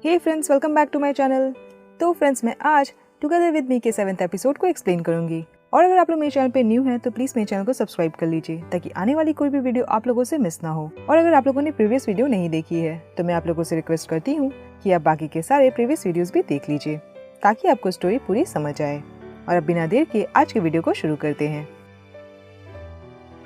Hey friends, welcome back to my channel. तो friends, मैं आज टुगेदर विद मी के 7th एपिसोड को एक्सप्लेन करूंगी। और अगर आप लोग मेरे चैनल पे न्यू हैं तो प्लीज मेरे चैनल को सब्सक्राइब कर लीजिए ताकि आने वाली कोई भी वीडियो आप लोगों से मिस ना हो। और अगर आप लोगों ने प्रीवियस वीडियो नहीं देखी है तो मैं आप लोगों से रिक्वेस्ट करती हूँ कि आप बाकी के सारे प्रीवियस वीडियोज भी देख लीजिए ताकि आपको स्टोरी पूरी समझ आए। और अब बिना देर के आज के वीडियो को शुरू करते हैं।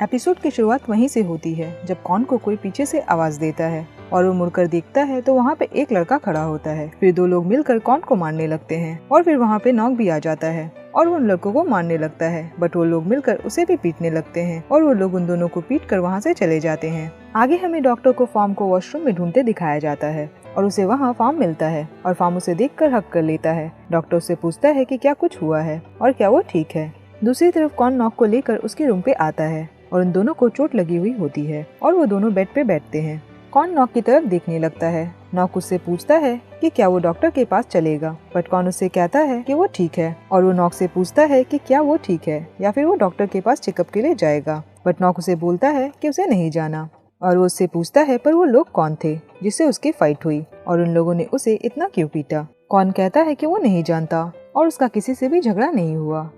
एपिसोड की शुरुआत वहीं से होती है जब कॉन को कोई पीछे से आवाज देता है और वो मुड़कर देखता है तो वहाँ पे एक लड़का खड़ा होता है। फिर दो लोग मिलकर कॉन को मारने लगते हैं और फिर वहाँ पे नॉक भी आ जाता है और उन लड़कों को मारने लगता है, बट वो लोग मिलकर उसे भी पीटने लगते हैं और वो लोग उन दोनों को पीट कर वहाँ से चले जाते हैं। आगे हमें डॉक्टर को फार्म को वॉशरूम में ढूंढते दिखाया जाता है और उसे वहाँ फार्म मिलता है और फार्म उसे देखकर हक कर लेता है। डॉक्टर उससे पूछता है कि क्या कुछ हुआ है और क्या वो ठीक है। दूसरी तरफ कॉन नॉक को लेकर उसके रूम पे आता है और उन दोनों को चोट लगी हुई होती है और वो दोनों बेड पे बैठते हैं। कॉन नॉक की तरफ देखने लगता है। नॉक उससे पूछता है कि क्या वो डॉक्टर के पास चलेगा, बट कॉन उससे कहता है कि वो ठीक है और वो नॉक से पूछता है कि क्या वो ठीक है या फिर वो डॉक्टर के पास चेकअप के लिए जाएगा, बट नॉक उसे बोलता है कि उसे नहीं जाना। और वो उससे पूछता है पर वो लोग कौन थे जिससे उसकी फाइट हुई और उन लोगों ने उसे इतना क्यों पीटा। कॉन कहता है कि वो नहीं जानता और उसका किसी से भी झगड़ा नहीं हुआ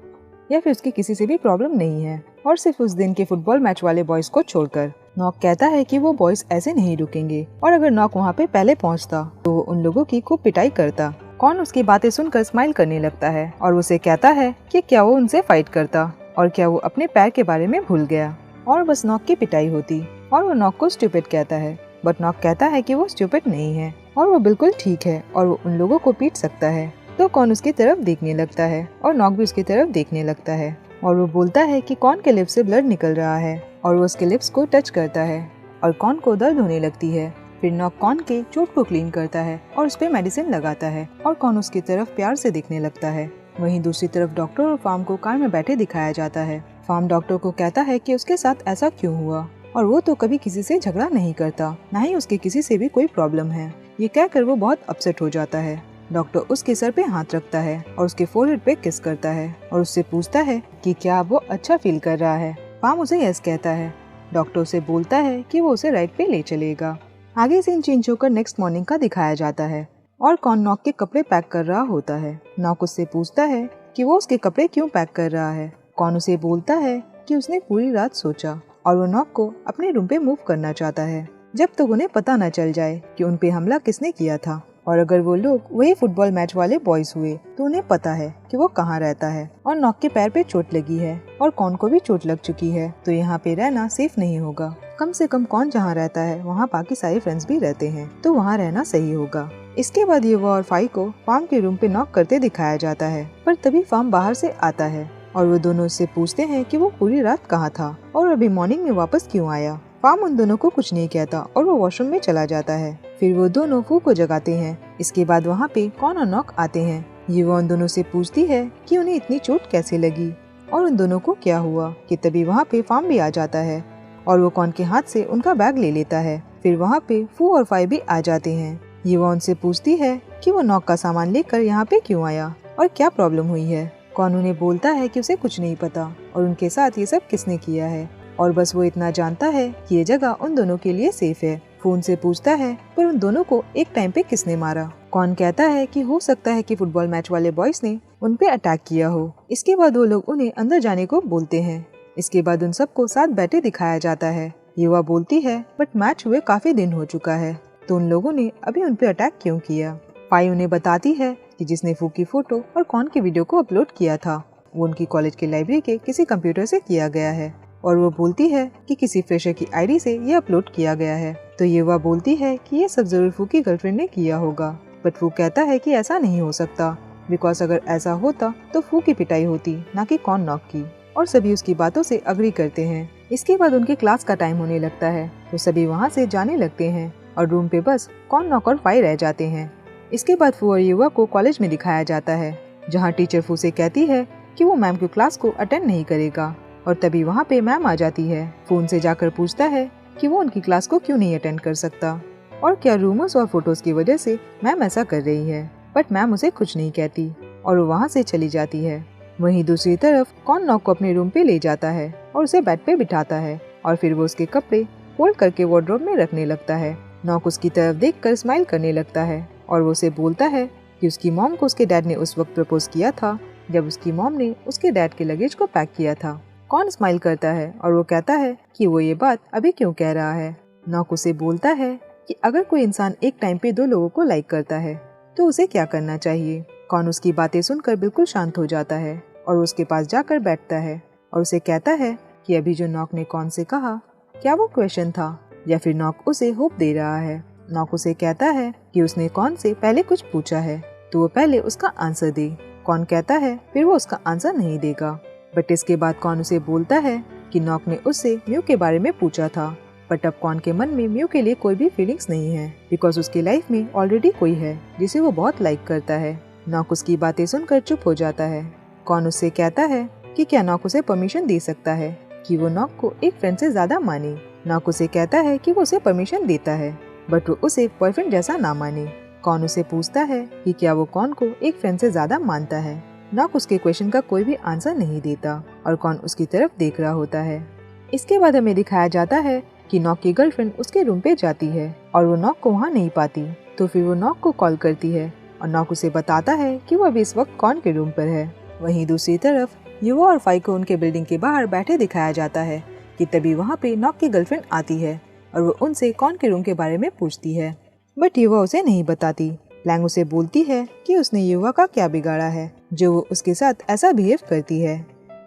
या फिर उसकी किसी से भी प्रॉब्लम नहीं है और सिर्फ उस दिन के फुटबॉल मैच वाले बॉयज को छोड़कर। नॉक कहता है कि वो बॉयज ऐसे नहीं रुकेंगे और अगर नॉक वहाँ पे पहले पहुँचता तो वो उन लोगों की खूब पिटाई करता। कॉन उसकी बातें सुनकर स्माइल करने लगता है और उसे कहता है कि क्या वो उनसे फाइट करता और क्या वो अपने पैर के बारे में भूल गया और बस नॉक की पिटाई होती। और वो नॉक को स्टूपिड कहता है, बट नॉक कहता है कि वो स्टूपिड नहीं है और वो बिल्कुल ठीक है और वो उन लोगों को पीट सकता है। तो कॉन उसकी तरफ देखने लगता है और नॉक भी उसकी तरफ देखने लगता है और वो बोलता है कि कॉन के लिप्स से ब्लड निकल रहा है और वो उसके लिप्स को टच करता है और कॉन को दर्द होने लगती है। फिर नॉक कॉन के चोट को क्लीन करता है और उस पे मेडिसिन लगाता है और कॉन उसकी तरफ प्यार से देखने लगता है। वहीं दूसरी तरफ डॉक्टर और फार्म को कार में बैठे दिखाया जाता है। फार्म डॉक्टर को कहता है कि उसके साथ ऐसा क्यों हुआ और वो तो कभी किसी से झगड़ा नहीं करता, न ही उसके किसी से भी कोई प्रॉब्लम है। ये कहकर वो बहुत अपसेट हो जाता है। डॉक्टर उसके सर पे हाथ रखता है और उसके फोरहेड पे किस करता है और उससे पूछता है कि क्या वो अच्छा फील कर रहा है। फार्म उसे यस कहता है। डॉक्टर उसे बोलता है कि वो उसे राइड पे ले चलेगा। आगे सीन चेंज होकर नेक्स्ट मॉर्निंग का दिखाया जाता है और कॉन नॉक के कपड़े पैक कर रहा होता है। नॉक उससे पूछता है कि वो उसके कपड़े क्यों पैक कर रहा है। कॉन उसे बोलता है कि उसने पूरी रात सोचा और वो नॉक को अपने रूम पे मूव करना चाहता है जब तक उन्हें पता न चल जाए कि उन पे हमला किसने किया था। और अगर वो लोग वही फुटबॉल मैच वाले बॉयज हुए तो उन्हें पता है कि वो कहाँ रहता है। और नॉक के पैर पे चोट लगी है और कॉन को भी चोट लग चुकी है तो यहाँ पे रहना सेफ नहीं होगा। कम से कम कॉन जहाँ रहता है वहाँ बाकी सारे फ्रेंड्स भी रहते हैं तो वहाँ रहना सही होगा। इसके बाद युवा और फाई को फार्म के रूम पे नॉक करते दिखाया जाता है, पर तभी फार्म बाहर से आता है और वो दोनों उससे पूछते हैं कि वो पूरी रात कहाँ था और अभी मॉर्निंग में वापस क्यों आया। फार्म उन दोनों को कुछ नहीं कहता और वो वॉशरूम में चला जाता है। फिर वो दोनों फू को जगाते हैं। इसके बाद वहाँ पे कॉन और नॉक आते हैं। ये वो उन दोनों से पूछती है कि उन्हें इतनी चोट कैसे लगी और उन दोनों को क्या हुआ कि तभी वहाँ पे फार्म भी आ जाता है और वो कॉन के हाथ से उनका बैग ले लेता है। फिर वहाँ पे फू और फाई भी आ जाते हैं। ये वो उनसे पूछती है कि वो नॉक का सामान लेकर यहाँ पे क्यों आया और क्या प्रॉब्लम हुई है। कॉन उन्हें बोलता है कि उसे कुछ नहीं पता और उनके साथ ये सब किसने किया है और बस वो इतना जानता है कि ये जगह उन दोनों के लिए सेफ है। फोन से पूछता है पर उन दोनों को एक टाइम पे किसने मारा। कॉन कहता है कि हो सकता है कि फुटबॉल मैच वाले बॉयज ने उन पे अटैक किया हो। इसके बाद वो लोग उन्हें अंदर जाने को बोलते हैं। इसके बाद उन सबको साथ बैठे दिखाया जाता है। युवा बोलती है बट मैच हुए काफी दिन हो चुका है तो उन लोगों ने अभी उन पे अटैक क्यों किया। फाई उन्हें बताती है कि जिसने फू की फोटो और कॉन की वीडियो को अपलोड किया था वो उनकी कॉलेज के लाइब्रेरी के किसी कंप्यूटर से किया गया है और वो बोलती है कि किसी फ्रेशर की आईडी से ये अपलोड किया गया है। तो युवा बोलती है कि ये सब जरूर फू की गर्लफ्रेंड ने किया होगा, बट फू कहता है कि ऐसा नहीं हो सकता बिकॉज अगर ऐसा होता तो फू की पिटाई होती ना कि कॉन नॉक की। और सभी उसकी बातों से अग्री करते हैं। इसके बाद उनके क्लास का टाइम होने लगता है तो सभी वहाँ से जाने लगते हैं और रूम पे बस कॉन नॉक और फाई रह जाते हैं। इसके बाद फू और युवा को कॉलेज में दिखाया जाता है जहाँ टीचर फू से कहती है कि वो मैम की क्लास को अटेंड नहीं करेगा और तभी वहाँ पे मैम आ जाती है। फोन से जाकर पूछता है कि वो उनकी क्लास को क्यों नहीं अटेंड कर सकता और क्या रूमर्स और फोटोज की वजह से मैम ऐसा कर रही है, बट मैम उसे कुछ नहीं कहती और वो वहाँ से चली जाती है। वहीं दूसरी तरफ कॉन नॉक को अपने रूम पे ले जाता है और उसे बेड पे बिठाता है और फिर वो उसके कपड़े फोल्ड करके वार्डरोब में रखने लगता है। नॉक उसकी तरफ देखकर स्माइल करने लगता है और वो उसे बोलता है कि उसकी मॉम को उसके डैड ने उस वक्त प्रपोज किया था जब उसकी मॉम ने उसके डैड के लगेज को पैक किया था। कॉन स्माइल करता है और वो कहता है कि वो ये बात अभी क्यों कह रहा है। नॉक उसे बोलता है कि अगर कोई इंसान एक टाइम पे 2 लोगों को लाइक करता है तो उसे क्या करना चाहिए। कॉन उसकी बातें सुनकर बिल्कुल शांत हो जाता है और उसके पास जाकर बैठता है और उसे कहता है कि अभी जो नॉक ने कॉन से कहा क्या वो क्वेश्चन था या फिर नॉक उसे होप दे रहा है। नॉक उसे कहता है कि उसने कॉन से पहले कुछ पूछा है तो वो पहले उसका आंसर दे। कॉन कहता है फिर वो उसका आंसर नहीं देगा। बट इसके बाद कॉन उसे बोलता है कि नॉक ने उससे म्यू के बारे में पूछा था बट अब कॉन के मन में म्यू के लिए कोई भी फीलिंग्स नहीं है बिकॉज उसकी लाइफ में ऑलरेडी कोई है जिसे वो बहुत लाइक करता है। नॉक उसकी बातें सुनकर चुप हो जाता है। कॉन उससे कहता है कि क्या नॉक उसे परमिशन दे सकता है कि वो नॉक को एक फ्रेंड से ज्यादा माने। नॉक उसे कहता है कि वो उसे परमिशन देता है बट वो उसे बॉयफ्रेंड जैसा ना माने। कॉन उसे पूछता है कि क्या वो कॉन को एक फ्रेंड से ज्यादा मानता है। नॉक उसके क्वेश्चन का कोई भी आंसर नहीं देता और कॉन उसकी तरफ देख रहा होता है। इसके बाद हमें दिखाया जाता है कि नॉक की गर्लफ्रेंड उसके रूम पे जाती है और वो नॉक को वहाँ नहीं पाती तो फिर वो नॉक को कॉल करती है और नॉक उसे बताता है कि वो अभी इस वक्त कॉन के रूम पर है। वहीं दूसरी तरफ युवा और फाई को उनके बिल्डिंग के बाहर बैठे दिखाया जाता है कि तभी वहाँ पे नॉक की गर्लफ्रेंड आती है और वो उनसे कॉन के रूम के बारे में पूछती है बट युवा उसे नहीं बताती। प्लैंग उसे बोलती है कि उसने युवा का क्या बिगाड़ा है जो वो उसके साथ ऐसा बिहेव करती है।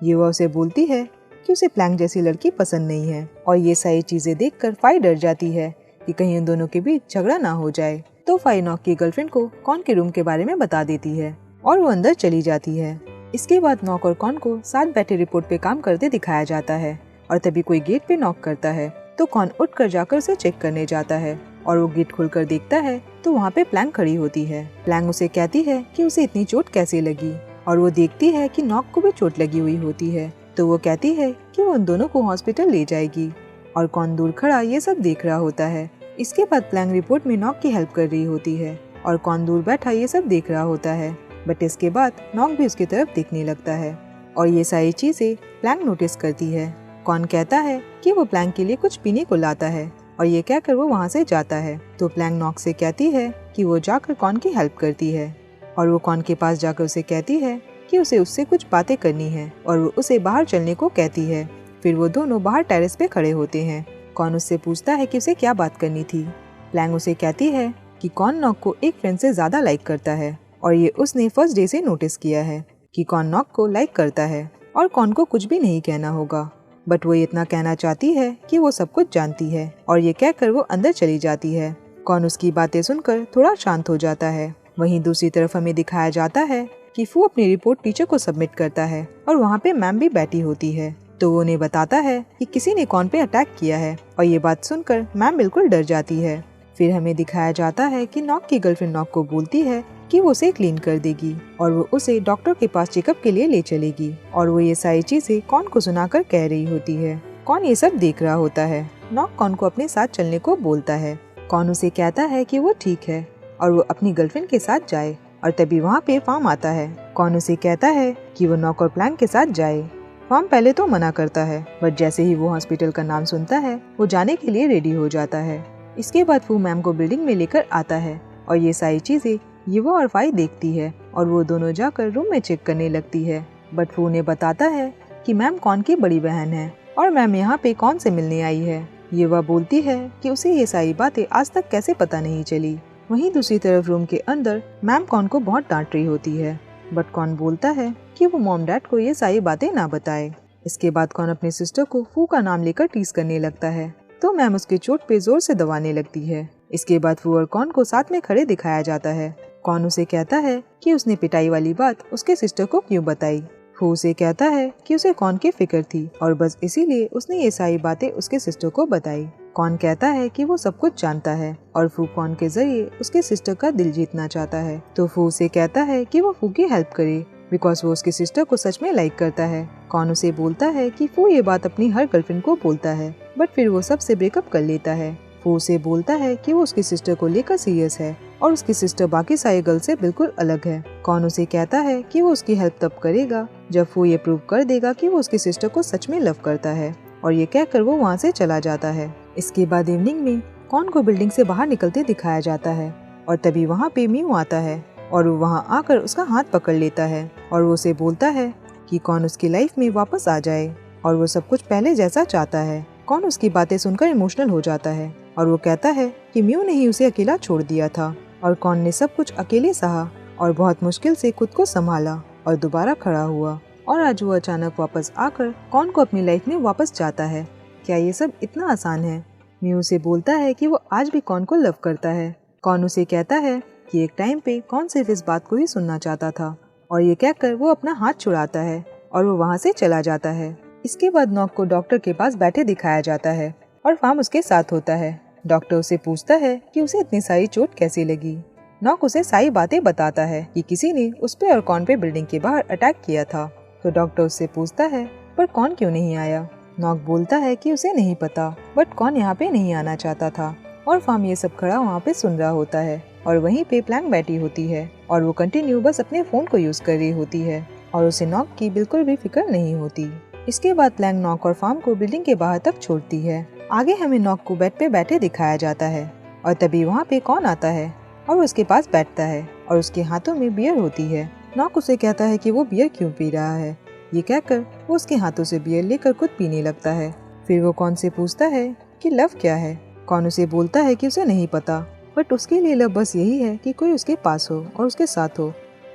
युवा उसे बोलती है कि उसे प्लैंग जैसी लड़की पसंद नहीं है और ये सारी चीजें देखकर फाई डर जाती है कि कहीं उन दोनों के बीच झगड़ा ना हो जाए। तो फाई नॉक की गर्लफ्रेंड को कॉन के रूम के बारे में बता देती है और वो अंदर चली जाती है। इसके बाद नॉक और कॉन को साथ बैठे रिपोर्ट पे काम करते दिखाया जाता है और तभी कोई गेट पे नॉक करता है तो कॉन उठकर जाकर उसे चेक करने जाता है और वो गेट खोलकर देखता है तो वहाँ पे प्लैंग खड़ी होती है। प्लैंग उसे कहती है कि उसे इतनी चोट कैसे लगी और वो देखती है कि नॉक को भी चोट लगी हुई होती है तो वो कहती है कि वो उन दोनों को हॉस्पिटल ले जाएगी और कॉन दूर खड़ा ये सब देख रहा होता है। इसके बाद प्लैंग रिपोर्ट में नॉक की हेल्प कर रही होती है और कॉन दूर बैठा ये सब देख रहा होता है बट इसके बाद नॉक भी उसकी तरफ देखने लगता है और ये सारी चीजें प्लैंग नोटिस करती है। कॉन कहता है कि वो प्लैंग के लिए कुछ पीने को लाता है और ये कहकर वो वहाँ से जाता है तो प्लैंग नॉक से कहती है कि वो जाकर कॉन की हेल्प करती है और वो कॉन के पास जाकर उसे कहती है कि उसे उससे कुछ बातें करनी है और वो उसे बाहर चलने को कहती है। फिर वो दोनों बाहर टेरेस पे खड़े होते हैं। कॉन उससे पूछता है कि उसे क्या बात करनी थी। प्लैंग उसे कहती है कि कॉन नॉक को एक फ्रेंड से ज्यादा लाइक करता है और ये उसने फर्स्ट डे से नोटिस किया है कि कॉन नॉक को लाइक करता है और कॉन को कुछ भी नहीं कहना होगा बट वो इतना कहना चाहती है कि वो सब कुछ जानती है और ये कहकर वो अंदर चली जाती है। कॉन उसकी बातें सुनकर थोड़ा शांत हो जाता है। वहीं दूसरी तरफ हमें दिखाया जाता है कि फू अपनी रिपोर्ट टीचर को सबमिट करता है और वहाँ पे मैम भी बैठी होती है तो वो उन्हें बताता है कि किसी ने कॉन पे अटैक किया है और ये बात सुनकर मैम बिल्कुल डर जाती है। फिर हमें दिखाया जाता है कि नॉक की गर्लफ्रेंड नॉक को बोलती है कि वो उसे क्लीन कर देगी और वो उसे डॉक्टर के पास चेकअप के लिए ले चलेगी और वो ये सारी चीजें कॉन को सुनाकर कह रही होती है। कॉन ये सब देख रहा होता है। नॉक कॉन को अपने साथ चलने को बोलता है। कॉन उसे कहता है कि वो ठीक है और वो अपनी गर्लफ्रेंड के साथ जाए और तभी वहाँ पे फार्म आता है। कॉन उसे कहता है कि वो नॉक और प्लैंग के साथ जाए। फार्म पहले तो मना करता है बट जैसे ही वो हॉस्पिटल का नाम सुनता है वो जाने के लिए रेडी हो जाता है। इसके बाद फू मैम को बिल्डिंग में लेकर आता है और ये सारी चीजें युवा और फाई देखती है और वो दोनों जाकर रूम में चेक करने लगती है बट फू उन्हें बताता है कि मैम कॉन की बड़ी बहन है और मैम यहाँ पे कॉन से मिलने आई है। युवा बोलती है कि उसे ये सारी बातें आज तक कैसे पता नहीं चली। वहीं दूसरी तरफ रूम के अंदर मैम कॉन को बहुत डांट रही होती है बट कॉन बोलता है कि वो मॉम डैड को ये सारी बातें ना बताए। इसके बाद कॉन अपने सिस्टर को फू का नाम लेकर टीज करने लगता है तो मैम उसके चोट पे जोर से दबाने लगती है। इसके बाद फू और कॉन को साथ में खड़े दिखाया जाता है। कॉन उसे कहता है कि उसने पिटाई वाली बात उसके सिस्टर को क्यों बताई। फू उसे कहता है कि उसे कॉन की फिक्र थी और बस इसीलिए उसने ये सारी बातें उसके सिस्टर को बताई। कॉन कहता है कि वो सब कुछ जानता है और फू कॉन के जरिए उसके सिस्टर का दिल जीतना चाहता है तो फू उसे कहता है कि वो फू की हेल्प करे बिकॉज वो उसकी सिस्टर को सच में लाइक करता है। कॉन उसे बोलता है कि फू ये बात अपनी हर गर्लफ्रेंड को बोलता है बट फिर वो सबसे ब्रेकअप कर लेता है। फू उसे बोलता है कि वो उसकी सिस्टर को लेकर सीरियस है और उसकी सिस्टर बाकी सारे गर्ल से बिल्कुल अलग है। कॉन उसे कहता है कि वो उसकी हेल्प तब करेगा जब फू ये प्रूव कर देगा कि वो उसकी सिस्टर को सच में लव करता है और ये कहकर वो वहाँ से चला जाता है। इसके बाद इवनिंग में कॉन को बिल्डिंग से बाहर निकलते दिखाया जाता है और तभी वहाँ पे म्यू आता है और वो वहाँ आकर उसका हाथ पकड़ लेता है और वो उसे बोलता है कि कौन उसकी लाइफ में वापस आ जाए और वो सब कुछ पहले जैसा चाहता है। कौन उसकी बातें सुनकर इमोशनल हो जाता है और वो कहता है कि म्यू ने ही उसे अकेला छोड़ दिया था और कौन ने सब कुछ अकेले सहा और बहुत मुश्किल से खुद को संभाला और दोबारा खड़ा हुआ और आज वो अचानक वापस आकर कौन को अपनी लाइफ में वापस चाहता है। क्या ये सब इतना आसान है? म्यू उसे बोलता है कि वो आज भी कौन को लव करता है। कौन उसे कहता है कि एक टाइम पे कौन सिर्फ इस बात को ही सुनना चाहता था और ये कहकर वो अपना हाथ छुड़ाता है और वो वहाँ से चला जाता है। इसके बाद नॉक को डॉक्टर के पास बैठे दिखाया जाता है और फार्म उसके साथ होता है। डॉक्टर उसे पूछता है कि उसे इतनी सारी चोट कैसे लगी। नॉक उसे सारी बातें बताता है कि किसी ने उस पे और कौन पे बिल्डिंग के बाहर अटैक किया था। तो डॉक्टर उससे पूछता है पर कौन क्यों नहीं आया। नॉक बोलता है कि उसे नहीं पता बट कौन यहाँ पे नहीं आना चाहता था और फार्म ये सब खड़ा वहाँ पे सुन रहा होता है और वहीं पे प्लैंक बैठी होती है और वो कंटिन्यू बस अपने फोन को यूज कर रही होती है और उसे नॉक की बिल्कुल भी फिक्र नहीं होती। इसके बाद प्लैंक नॉक और फार्म को बिल्डिंग के बाहर तक छोड़ती है। आगे हमें नॉक को बेड पे बैठे दिखाया जाता है और तभी वहाँ पे कौन आता है और उसके पास बैठता है और उसके हाथों में बियर होती है। नॉक उसे कहता है कि वो बियर क्यों पी रहा है। ये कहकर वो उसके हाथों से बियर लेकर खुद पीने लगता है। फिर वो कौन से पूछता है कि लव क्या है। कौन उसे बोलता है कि उसे नहीं पता बट उसके लिए लव बस यही है कि कोई उसके पास हो और उसके साथ हो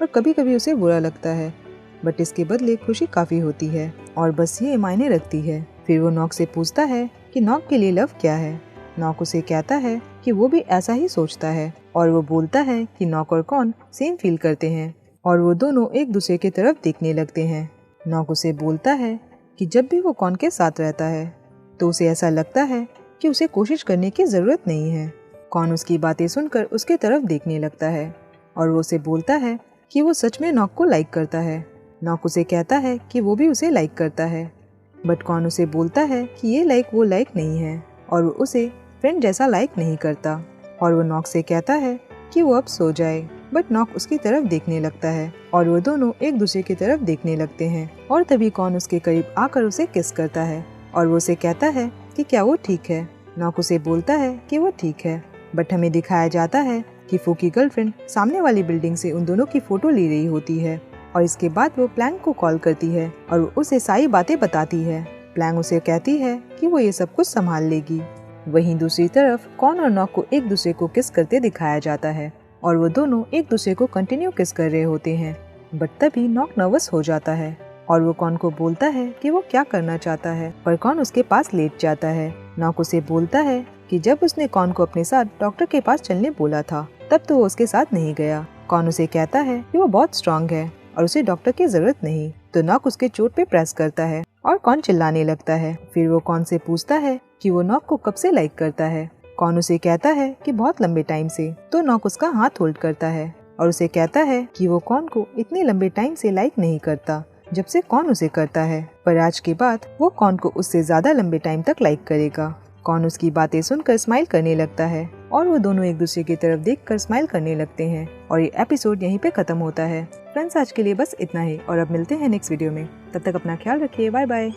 और कभी कभी उसे बुरा लगता है बट इसके बदले खुशी काफी होती है और बस ये मायने रखती है। फिर वो नॉक से पूछता है कि नॉक के लिए लव क्या है। नॉक उसे कहता है कि वो भी ऐसा ही सोचता है और वो बोलता है कि नॉक और कौन सेम फील करते हैं और वो दोनों एक दूसरे की तरफ देखने लगते हैं। नॉक उसे बोलता है कि जब भी वो कौन के साथ रहता है तो उसे ऐसा लगता है कि उसे कोशिश करने की जरूरत नहीं है। कौन उसकी बातें सुनकर उसके तरफ देखने लगता है और वो उसे बोलता है कि वो सच में नॉक को लाइक करता है। नॉक उसे कहता है कि वो भी उसे लाइक करता है बट कौन उसे बोलता है कि ये वो लाइक नहीं है और वो उसे फ्रेंड जैसा लाइक नहीं करता और वो नॉक से कहता है कि वो अब सो जाए बट नॉक उसकी तरफ देखने लगता है और वो दोनों एक दूसरे की तरफ देखने लगते हैं और तभी कौन उसके करीब आकर उसे किस करता है और वो उसे कहता है कि क्या वो ठीक है। नॉक उसे बोलता है कि वो ठीक है बट हमें दिखाया जाता है कि फू की गर्लफ्रेंड सामने वाली बिल्डिंग से उन दोनों की फोटो ले रही होती है और इसके बाद वो प्लैंक को कॉल करती है और वो उसे सारी बातें बताती है। प्लैंक उसे कहती है कि वो ये सब कुछ संभाल लेगी। वहीं दूसरी तरफ कौन और नॉक को एक दूसरे को किस करते दिखाया जाता है और वो दोनों एक दूसरे को कंटिन्यू किस कर रहे होते हैं बट तभी नॉक नर्वस हो जाता है और वो कौन को बोलता है कि वो क्या करना चाहता है पर कौन उसके पास लेट जाता है। नॉक उसे बोलता है कि जब उसने कौन को अपने साथ डॉक्टर के पास चलने बोला था तब तो वो उसके साथ नहीं गया। कौन उसे कहता है कि वो बहुत स्ट्रांग है और उसे डॉक्टर की जरूरत नहीं। तो नॉक उसके चोट पे प्रेस करता है और कौन चिल्लाने लगता है। फिर वो कौन से पूछता है कि वो नॉक को कब से लाइक करता है। कौन उसे कहता है कि बहुत लंबे टाइम से। तो नॉक उसका हाथ होल्ड करता है और उसे कहता है कि वो कौन को इतने लंबे टाइम से लाइक नहीं करता जब से कौन उसे करता है पर आज के बाद वो कौन को उससे ज्यादा लंबे टाइम तक लाइक करेगा। कौन उसकी बातें सुनकर स्माइल करने लगता है और वो दोनों एक दूसरे की तरफ देखकर स्माइल करने लगते हैं और ये एपिसोड यहीं पे खत्म होता है। फ्रेंड्स आज के लिए बस इतना ही और अब मिलते हैं नेक्स्ट वीडियो में। तब तक अपना ख्याल रखिए। Bye bye.